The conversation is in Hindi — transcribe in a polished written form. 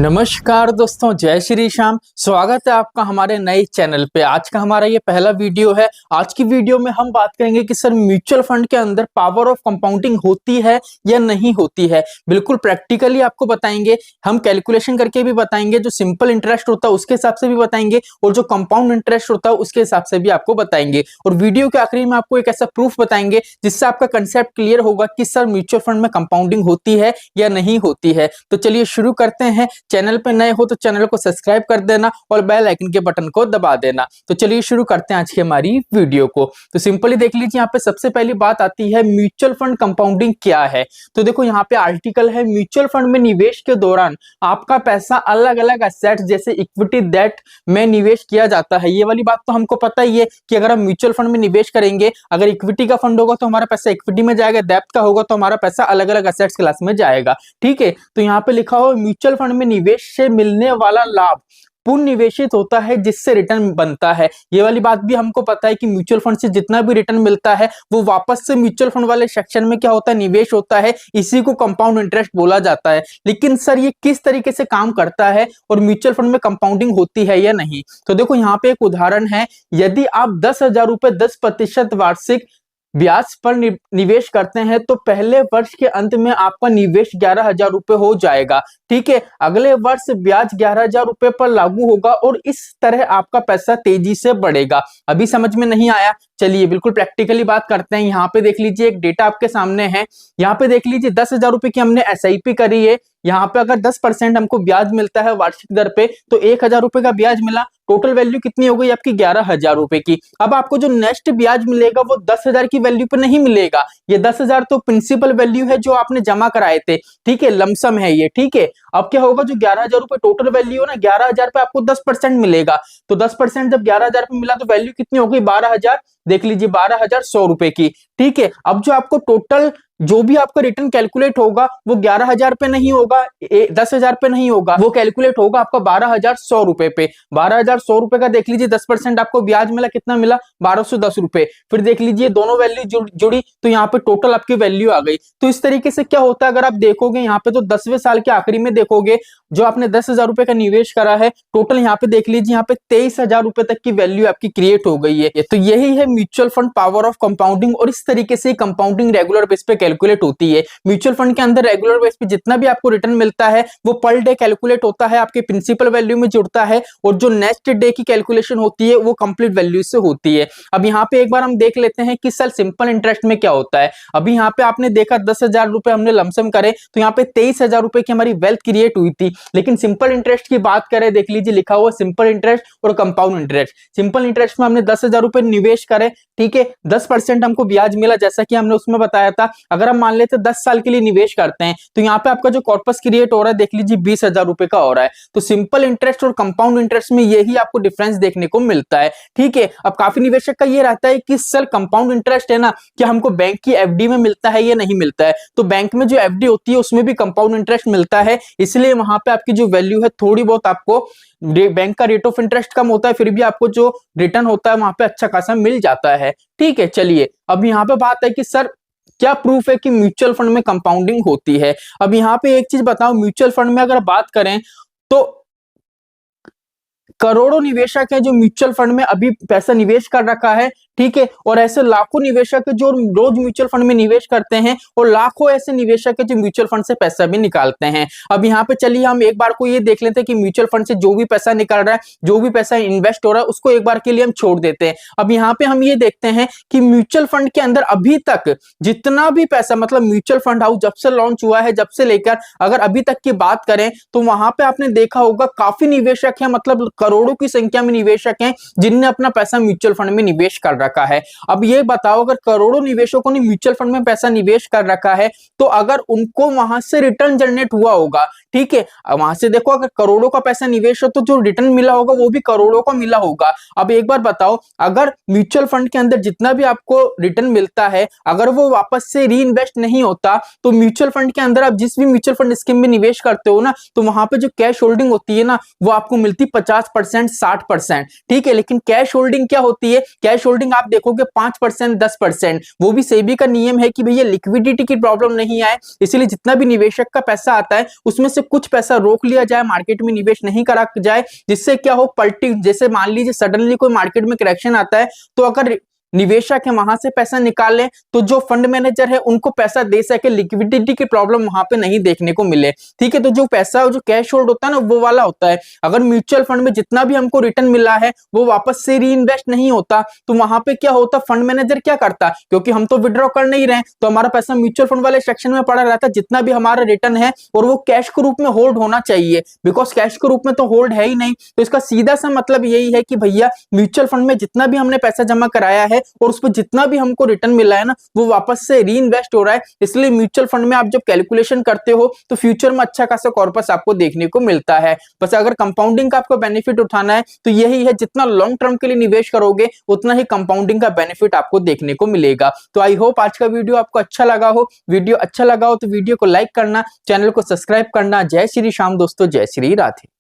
नमस्कार दोस्तों, जय श्री श्याम। स्वागत है आपका हमारे नए चैनल पे। आज का हमारा ये पहला वीडियो है। आज की वीडियो में हम बात करेंगे कि सर म्यूचुअल फंड के अंदर पावर ऑफ कंपाउंडिंग होती है या नहीं होती है। बिल्कुल प्रैक्टिकली आपको बताएंगे, हम कैलकुलेशन करके भी बताएंगे, जो सिंपल इंटरेस्ट होता है उसके हिसाब से भी बताएंगे और जो कंपाउंड इंटरेस्ट होता है उसके हिसाब से भी आपको बताएंगे। और वीडियो के आखिरी में आपको एक ऐसा प्रूफ बताएंगे जिससे आपका कंसेप्ट क्लियर होगा कि सर म्यूचुअल फंड में कंपाउंडिंग होती है या नहीं होती है। तो चलिए शुरू करते हैं। चैनल पे नए हो तो चैनल को सब्सक्राइब कर देना और बेल आइकन के बटन को दबा देना। तो चलिए शुरू करते हैं आज की हमारी वीडियो को। तो सिंपली देख लीजिए, यहाँ पे सबसे पहली बात आती है म्यूचुअल फंड कंपाउंडिंग क्या है। तो देखो यहाँ पे आर्टिकल है, म्यूचुअल फंड में निवेश के दौरान आपका पैसा अलग अलग एसेट्स जैसे इक्विटी डेट में निवेश किया जाता है। ये वाली बात तो हमको पता ही है कि अगर हम म्यूचुअल फंड में निवेश करेंगे, अगर इक्विटी का फंड होगा तो हमारा पैसा इक्विटी में जाएगा, डेब्ट का होगा तो हमारा पैसा अलग अलग एसेट्स क्लास में जाएगा। ठीक है, तो यहाँ पे लिखा हो म्यूचुअल फंड में निवेश से मिलने वाला लाभ पुनर्निवेशित होता है जिससे रिटर्न बनता है। ये वाली बात भी हमको पता है कि म्यूचुअल फंड से जितना भी रिटर्न मिलता है वो वापस से म्यूचुअल फंड वाले सेक्शन में क्या होता है, निवेश होता है। इसी को कंपाउंड इंटरेस्ट बोला जाता है। लेकिन सर ये किस तरीके से काम करता है और म्यूचुअल फंड में कंपाउंडिंग होती है या नहीं। तो देखो यहाँ पे एक उदाहरण है, यदि आप 10,000 रुपए 10% वार्षिक ब्याज पर निवेश करते हैं तो पहले वर्ष के अंत में आपका निवेश 11,000 रुपए हो जाएगा। ठीक है, अगले वर्ष ब्याज 11,000 रुपए पर लागू होगा और इस तरह आपका पैसा तेजी से बढ़ेगा। अभी समझ में नहीं आया? चलिए बिल्कुल प्रैक्टिकली बात करते हैं। यहाँ पे देख लीजिए, एक डेटा आपके सामने है। यहाँ पे देख लीजिए 10,000 रुपए की हमने एसआईपी करी है। यहाँ पे अगर 10% हमको ब्याज मिलता है वार्षिक दर पे, तो 1,000 रुपए का ब्याज मिला। टोटल वैल्यू कितनी हो गई आपकी? 11,000 रुपए की। अब आपको जो नेक्स्ट ब्याज मिलेगा वो 10,000 की वैल्यू पे नहीं मिलेगा। ये 10,000 तो प्रिंसिपल वैल्यू है जो आपने जमा कराए थे। ठीक है, लमसम है ये। ठीक है, अब क्या होगा, जो 11,000 रुपए टोटल वैल्यू है ना, 11,000 पे आपको 10% मिलेगा। तो 10% जब 11,000 पे मिला तो वैल्यू कितनी हो गई? 12,000। देख लीजिए 12,100 रुपए की। ठीक है, अब जो आपको टोटल जो भी आपका रिटर्न कैलकुलेट होगा वो 11,000 पे नहीं होगा, 10,000 पे नहीं होगा, वो कैलकुलेट होगा आपका 12,100 रुपए पे। 12,100 रुपए का देख लीजिए 10% आपको ब्याज मिला, कितना मिला? 1,210 रुपए। फिर देख लीजिए दोनों वैल्यू जुड़ी तो यहाँ पे टोटल आपकी वैल्यू आ गई। तो इस तरीके से क्या होता है, अगर आप देखोगे यहाँ पे तो 10वें साल के आखिरी में देखोगे जो आपने 10,000 रुपए का निवेश करा है, टोटल यहाँ पे देख लीजिए यहाँ पे 23,000 रुपए तक की वैल्यू आपकी क्रिएट हो गई है। तो यही है mutual fund power of compounding और इस तरीके से कंपाउंडिंग रेगुलर बेस पे कैलकुलेट होती है। म्यूचुअल फंड के अंदर रेगुलर बेस पे जितना भी आपको रिटर्न मिलता है वो पर डे कैलकुलेट होता है, आपके प्रिंसिपल वैल्यू में जुड़ता है और जो नेक्स्ट डे की कैलकुलेशन होती है वो कंप्लीट वैल्यू से होती है। अब यहाँ पे एक बार हम देख लेते हैं कि सर सिंपल इंटरेस्ट में क्या होता है। अभी यहाँ पे आपने देखा 10,000 रुपए हमने लमसम करे तो यहाँ पे 23,000 रुपए की हमारी वेल्थ क्रिएट हुई थी। लेकिन सिंपल इंटरेस्ट की बात करें, देख लीजिए लिखा हुआ सिंपल इंटरेस्ट और कंपाउंड इंटरेस्ट। सिंपल इंटरेस्ट में हमने 10,000 रुपए निवेश करे, ठीक है, 10% हमको ब्याज मिला जैसा कि हमने उसमें बताया था। अगर हम मान लेते 10 साल के लिए निवेश करते हैं तो यहाँ पे आपका जो कॉर्पस क्रिएट हो रहा है देख लीजिए 20,000 रुपए का हो रहा है। तो सिंपल इंटरेस्ट और कंपाउंड इंटरेस्ट में यही आपको डिफरेंस देखने को मिलता है। ठीक है, अब काफी निवेशक का ये रहता है कि सर कंपाउंड इंटरेस्ट है ना, क्या हमको बैंक की एफडी में मिलता है या नहीं मिलता है। तो बैंक में जो एफडी होती है उसमें भी कंपाउंड इंटरेस्ट मिलता है, इसलिए वहां पे आपकी जो वैल्यू है थोड़ी बहुत आपको बैंक का रेट ऑफ इंटरेस्ट कम होता है, फिर भी आपको जो रिटर्न होता है वहां पे अच्छा खासा मिल जाता है। ठीक है, चलिए अब यहाँ पे बात है कि सर क्या प्रूफ है कि म्यूचुअल फंड में कंपाउंडिंग होती है। अब यहाँ पे एक चीज बताओ, म्यूचुअल फंड में अगर बात करें तो करोड़ों निवेशक हैं जो म्यूचुअल फंड में अभी पैसा निवेश कर रखा है। ठीक है, और ऐसे लाखों निवेशक है जो रोज म्यूचुअल फंड में निवेश करते हैं और लाखों ऐसे निवेशक है जो म्यूचुअल फंड से पैसा भी निकालते हैं। अब यहाँ पे चलिए हम एक बार को ये देख लेते हैं कि म्यूचुअल फंड से जो भी पैसा निकल रहा है, जो भी पैसा इन्वेस्ट हो रहा है उसको एक बार के लिए हम छोड़ देते हैं। अब यहाँ पे हम ये देखते हैं कि म्यूचुअल फंड के अंदर अभी तक जितना भी पैसा, मतलब म्यूचुअल फंड हाउस जब से लॉन्च हुआ है, जब से लेकर अगर अभी तक की बात करें तो वहां पे आपने देखा होगा काफी निवेशक है, मतलब करोड़ों की संख्या में निवेशक हैं जिनने अपना पैसा म्यूचुअल फंड में निवेश कर रखा है। अब ये बताओ, अगर करोड़ों निवेशकों ने म्यूचुअल फंड में पैसा निवेश कर रखा है तो अगर उनको वहां से रिटर्न जनरेट हुआ होगा, ठीक है, वहां से देखो अगर करोड़ों का पैसा निवेश हो तो जो रिटर्न मिला होगा वो भी करोड़ों का मिला होगा। अब एक बार बताओ, अगर म्यूचुअल फंड के अंदर जितना भी आपको रिटर्न मिलता है अगर वो वापस से री इन्वेस्ट नहीं होता तो म्यूचुअल फंड के अंदर आप जिस भी म्यूचुअल फंड स्कीम में निवेश करते हो ना, तो वहां पे जो कैश होल्डिंग होती है ना वो आपको मिलती 50% 60%। ठीक है, लेकिन कैश होल्डिंग क्या होती है? कैश होल्डिंग कंपाउंडिंग आप देखोगे 5%, 10%। वो भी सेबी का नियम है कि भैया लिक्विडिटी की प्रॉब्लम नहीं आए, इसलिए जितना भी निवेशक का पैसा आता है उसमें से कुछ पैसा रोक लिया जाए, मार्केट में निवेश नहीं करा जाए, जिससे क्या हो पलटी, जैसे मान लीजिए सडनली कोई मार्केट में करेक्शन आता है तो अगर निवेशक है वहां से पैसा निकालें तो जो फंड मैनेजर है उनको पैसा दे सके, लिक्विडिटी की प्रॉब्लम वहां पे नहीं देखने को मिले। ठीक है, तो जो पैसा जो कैश होल्ड होता है ना वो वाला होता है। अगर म्यूचुअल फंड में जितना भी हमको रिटर्न मिला है वो वापस से री इन्वेस्ट नहीं होता, तो वहां पे क्या होता, फंड मैनेजर क्या करता, क्योंकि हम तो विड्रॉ कर नहीं रहे तो हमारा पैसा म्यूचुअल फंड वाले सेक्शन में पड़ा रहता है, जितना भी हमारा रिटर्न है और वो कैश के रूप में होल्ड होना चाहिए, बिकॉज कैश के रूप में तो होल्ड है ही नहीं। तो इसका सीधा सा मतलब यही है कि भैया म्यूचुअल फंड में जितना भी हमने पैसा जमा कराया है और उस पर जितना भी हमको रिटर्न मिला है ना वो वापस से री इन्वेस्ट हो रहा है। इसलिए म्यूचुअल फंड में आप जब कैलकुलेशन करते हो तो फ्यूचर में अच्छा खासा कॉर्पस आपको देखने को मिलता है। बस अगर कंपाउंडिंग का आपको बेनिफिट उठाना है तो यही है, जितना लॉन्ग टर्म के लिए निवेश करोगे उतना ही कंपाउंडिंग का बेनिफिट आपको देखने को मिलेगा। तो आई होप आज का वीडियो आपको अच्छा लगा हो। वीडियो अच्छा लगा हो तो वीडियो को लाइक करना, चैनल को सब्सक्राइब करना। जय श्री श्याम दोस्तों, जय श्री राधे।